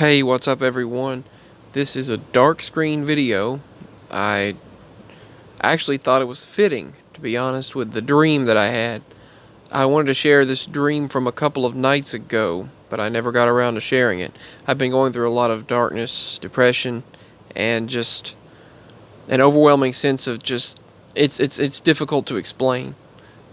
Hey, what's up everyone? This is a dark screen video. I actually thought it was fitting, to be honest, with the dream that I had. I wanted to share this dream from a couple of nights ago, but I never got around to sharing it. I've been going through a lot of darkness, depression, and just an overwhelming sense of it's difficult to explain.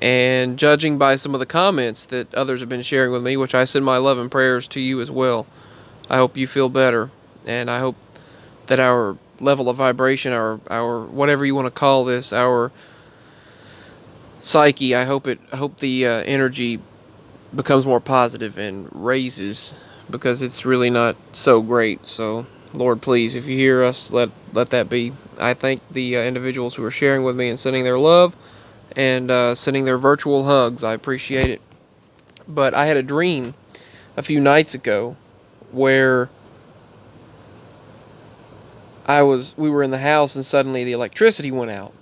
And judging by some of the comments that others have been sharing with me, which I send my love and prayers to you as well, I hope you feel better, and I hope that our level of vibration, our whatever you want to call this, our psyche, I hope the energy becomes more positive and raises, because it's really not so great. So, Lord, please, if you hear us, let that be. I thank the individuals who are sharing with me and sending their love and sending their virtual hugs. I appreciate it. But I had a dream a few nights ago where we were in the house and suddenly the electricity went out.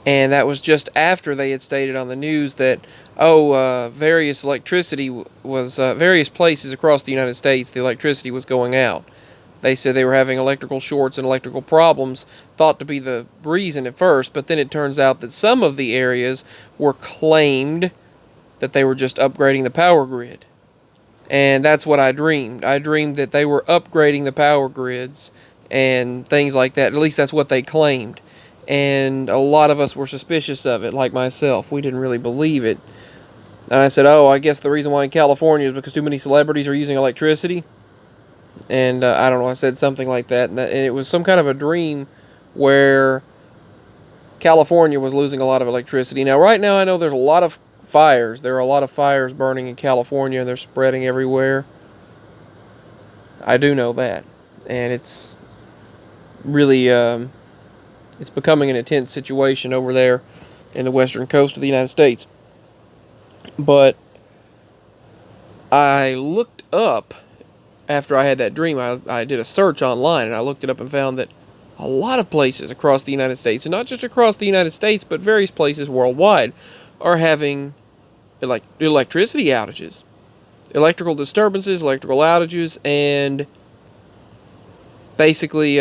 And that was just after they had stated on the news that, various electricity was, various places across the United States, the electricity was going out. They said they were having electrical shorts and electrical problems, thought to be the reason at first, but then it turns out that some of the areas were claimed that they were just upgrading the power grid. And that's what I dreamed. I dreamed that they were upgrading the power grids and things like that. At least that's what they claimed. And a lot of us were suspicious of it, like myself. We didn't really believe it. And I said, I guess the reason why in California is because too many celebrities are using electricity. And I don't know, I said something like that. And it was some kind of a dream where California was losing a lot of electricity. Now, right now, I know there's a lot of fires. There are a lot of fires burning in California, and they're spreading everywhere. I do know that. And it's really, it's becoming an intense situation over there in the western coast of the United States. But I looked up, after I had that dream, I did a search online, and I looked it up and found that a lot of places across the United States, and not just across the United States, but various places worldwide, are having electricity outages, electrical disturbances, electrical outages, and basically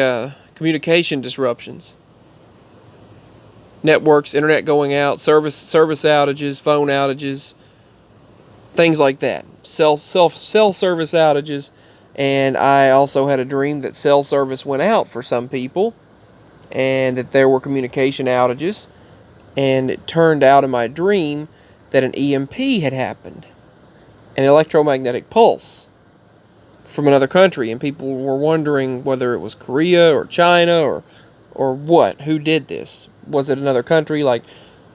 communication disruptions. Networks, internet going out, service outages, phone outages, things like that. Cell service outages. And I also had a dream that cell service went out for some people, and that there were communication outages. And it turned out in my dream that an EMP had happened, an electromagnetic pulse from another country, and people were wondering whether it was Korea or China or what. Who did this? Was it another country? Like,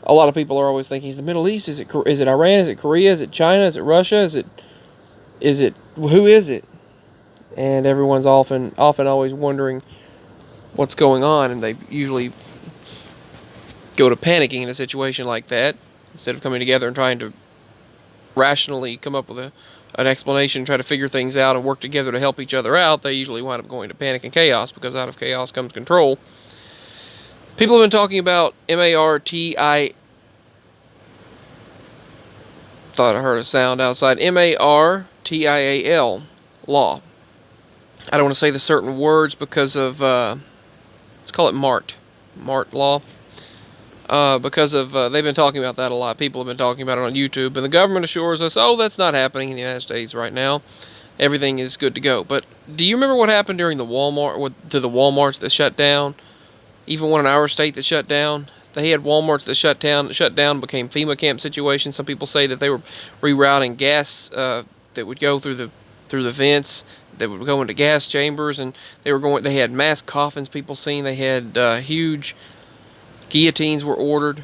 a lot of people are always thinking, is the Middle East? Is it Iran? Is it Korea? Is it China? Is it Russia? Is it who is it? And everyone's often always wondering what's going on, and they usually go to panicking in a situation like that instead of coming together and trying to rationally come up with an explanation, try to figure things out and work together to help each other out. They usually wind up going to panic and chaos, because out of chaos comes control. People have been talking about M-A-R-T-I... Thought I heard a sound outside. M-A-R-T-I-A-L. Law. I don't want to say the certain words because of... let's call it MART. MART law. Because of... they've been talking about that a lot. People have been talking about it on YouTube. And the government assures us, that's not happening in the United States right now. Everything is good to go. But do you remember what happened during the to the Walmarts that shut down? Even one in our state that shut down. They had Walmarts that shut down, became FEMA camp situations. Some people say that they were rerouting gas that would go through the vents that would go into gas chambers, and they had mass coffins people seen. They had huge guillotines were ordered.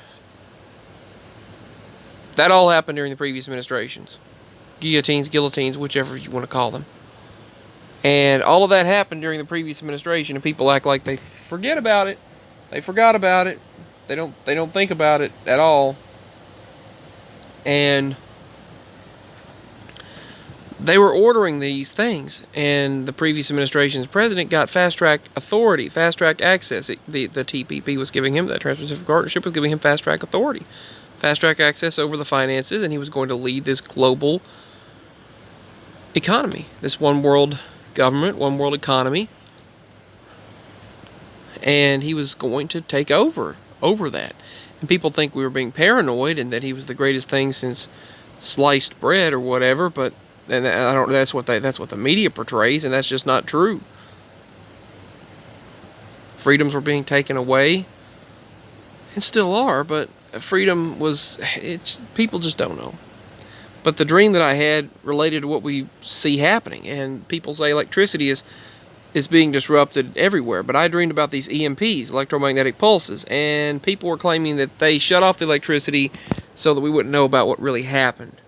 That all happened during the previous administrations. Guillotines, whichever you want to call them. And all of that happened during the previous administration, and people act like they forget about it. They forgot about it. They don't think about it at all. And they were ordering these things, and the previous administration's president got fast-track authority, fast-track access. The TPP was giving him, that Trans-Pacific Partnership was giving him fast-track authority, fast-track access over the finances, and he was going to lead this global economy, this one world government, one world economy, and he was going to take over that. And people think we were being paranoid and that he was the greatest thing since sliced bread or whatever, but and I don't. That's what the media portrays, and that's just not true. Freedoms were being taken away, and still are, but freedom was. It's people just don't know. But the dream that I had related to what we see happening, and people say electricity is being disrupted everywhere. But I dreamed about these EMPs, electromagnetic pulses, and people were claiming that they shut off the electricity so that we wouldn't know about what really happened.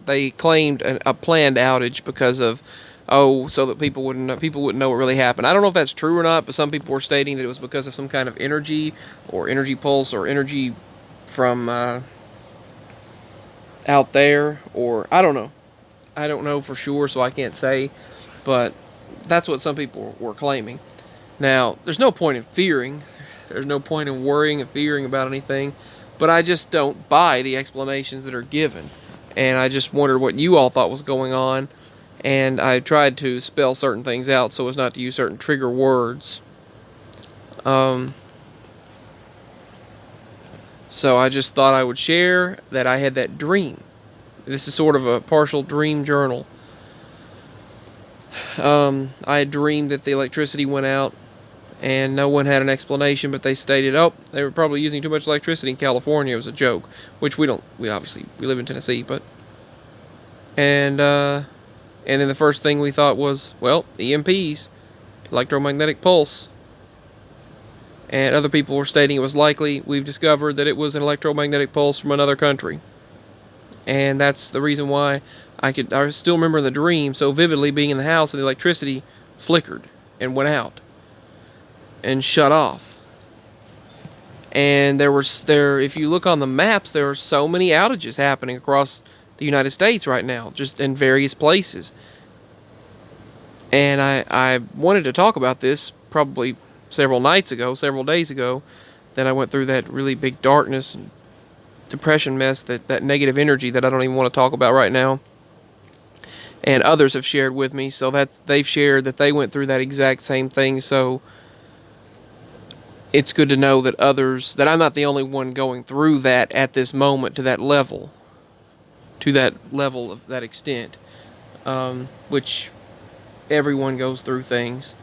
They claimed a planned outage because of, so that people wouldn't know what really happened. I don't know if that's true or not, but some people were stating that it was because of some kind of energy or energy pulse or energy from out there, or I don't know. I don't know for sure, so I can't say, but that's what some people were claiming. Now, there's no point in fearing. There's no point in worrying and fearing about anything, but I just don't buy the explanations that are given. And I just wondered what you all thought was going on, and I tried to spell certain things out so as not to use certain trigger words. So I just thought I would share that I had that dream. This is sort of a partial dream journal. I had dreamed that the electricity went out and no one had an explanation, but they stated, they were probably using too much electricity in California. It was a joke, which we obviously live in Tennessee, but, and then the first thing we thought was, EMPs, electromagnetic pulse, and other people were stating it was likely. We've discovered that it was an electromagnetic pulse from another country, and that's the reason why I still remember the dream so vividly, being in the house and the electricity flickered and went out and shut off. And if you look on the maps, there are so many outages happening across the United States right now, just in various places. And I wanted to talk about this probably several days ago, then I went through that really big darkness and depression mess, that negative energy that I don't even want to talk about right now. And others have shared with me, so that they've shared that they went through that exact same thing. So it's good to know that I'm not the only one going through that at this moment to that level of that extent, which everyone goes through things.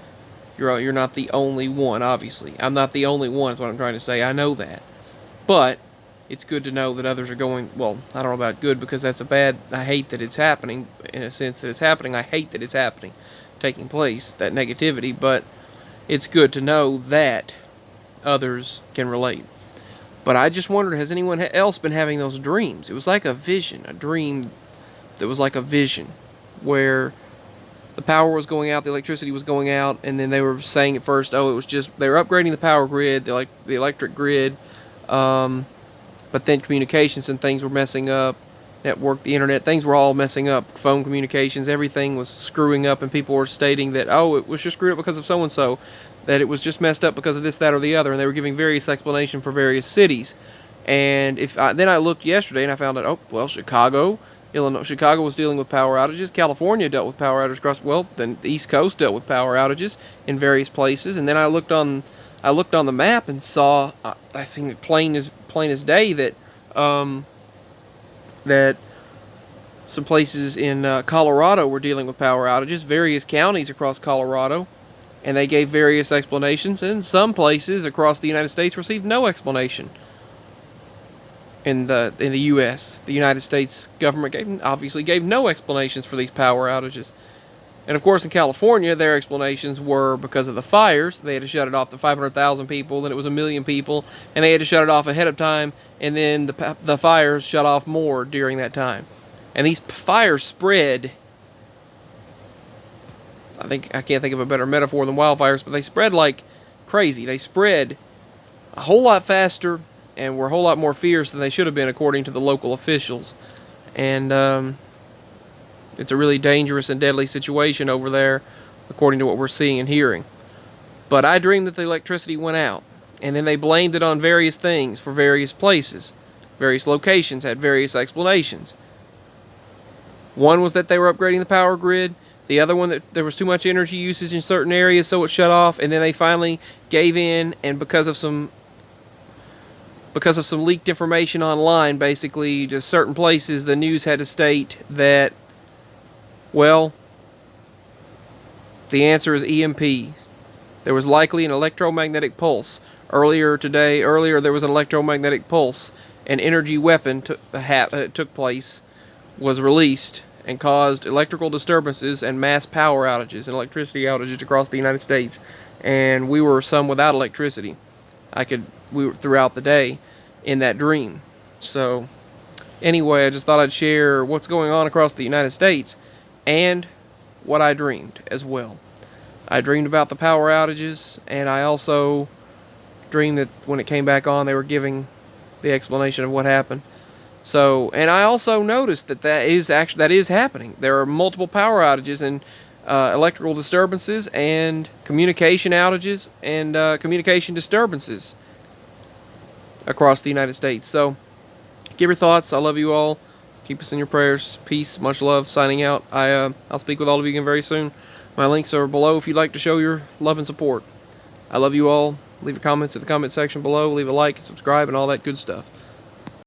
You're not the only one, obviously. I'm not the only one, is what I'm trying to say. I know that. But it's good to know that others are going, I don't know about good, because that's I hate that it's happening, in a sense that it's happening. I hate that it's happening, taking place, that negativity, but it's good to know that others can relate. But I just wondered, has anyone else been having those dreams? It was like a dream that was like a vision, where the power was going out, the electricity was going out, and then they were saying at first, it was just, they were upgrading the power grid, the electric grid, but then communications and things were messing up, network, the internet, things were all messing up, phone communications, everything was screwing up, and people were stating that, it was just screwed up because of so-and-so, that it was just messed up because of this, that, or the other, and they were giving various explanations for various cities. And then I looked yesterday and I found out, Chicago was dealing with power outages. California dealt with power outages then the East Coast dealt with power outages in various places. And then I looked on the map and saw, I seen it plain as day that that some places in Colorado were dealing with power outages, various counties across Colorado, and they gave various explanations. And some places across the United States received no explanation. In the U.S., the United States government obviously gave no explanations for these power outages. And of course in California, their explanations were because of the fires. They had to shut it off to 500,000 people, then it was 1 million people, and they had to shut it off ahead of time, and then the fires shut off more during that time. And these fires spread, I can't think of a better metaphor than wildfires, but they spread like crazy. They spread a whole lot faster and were a whole lot more fierce than they should have been, according to the local officials. And it's a really dangerous and deadly situation over there, according to what we're seeing and hearing. But I dreamed that the electricity went out, and then they blamed it on various things for various places. Various locations had various explanations. One was that they were upgrading the power grid. The other one, that there was too much energy usage in certain areas, so it shut off. And then they finally gave in, and because of some leaked information online, basically, to certain places, the news had to state that, well, the answer is EMP. There was likely an electromagnetic pulse. Earlier there was an electromagnetic pulse. An energy weapon took place, was released, and caused electrical disturbances and mass power outages and electricity outages across the United States. And we were some without electricity. We were throughout the day in that dream. So anyway, I just thought I'd share what's going on across the United States and what I dreamed as well. I dreamed about the power outages, and I also dreamed that when it came back on, they were giving the explanation of what happened. So, and I also noticed that is happening. There are multiple power outages and electrical disturbances and communication outages and communication disturbances across the United States. So, give your thoughts. I love you all. Keep us in your prayers. Peace. Much love. Signing out. I'll speak with all of you again very soon. My links are below if you'd like to show your love and support. I love you all. Leave your comments in the comment section below. Leave a like and subscribe and all that good stuff.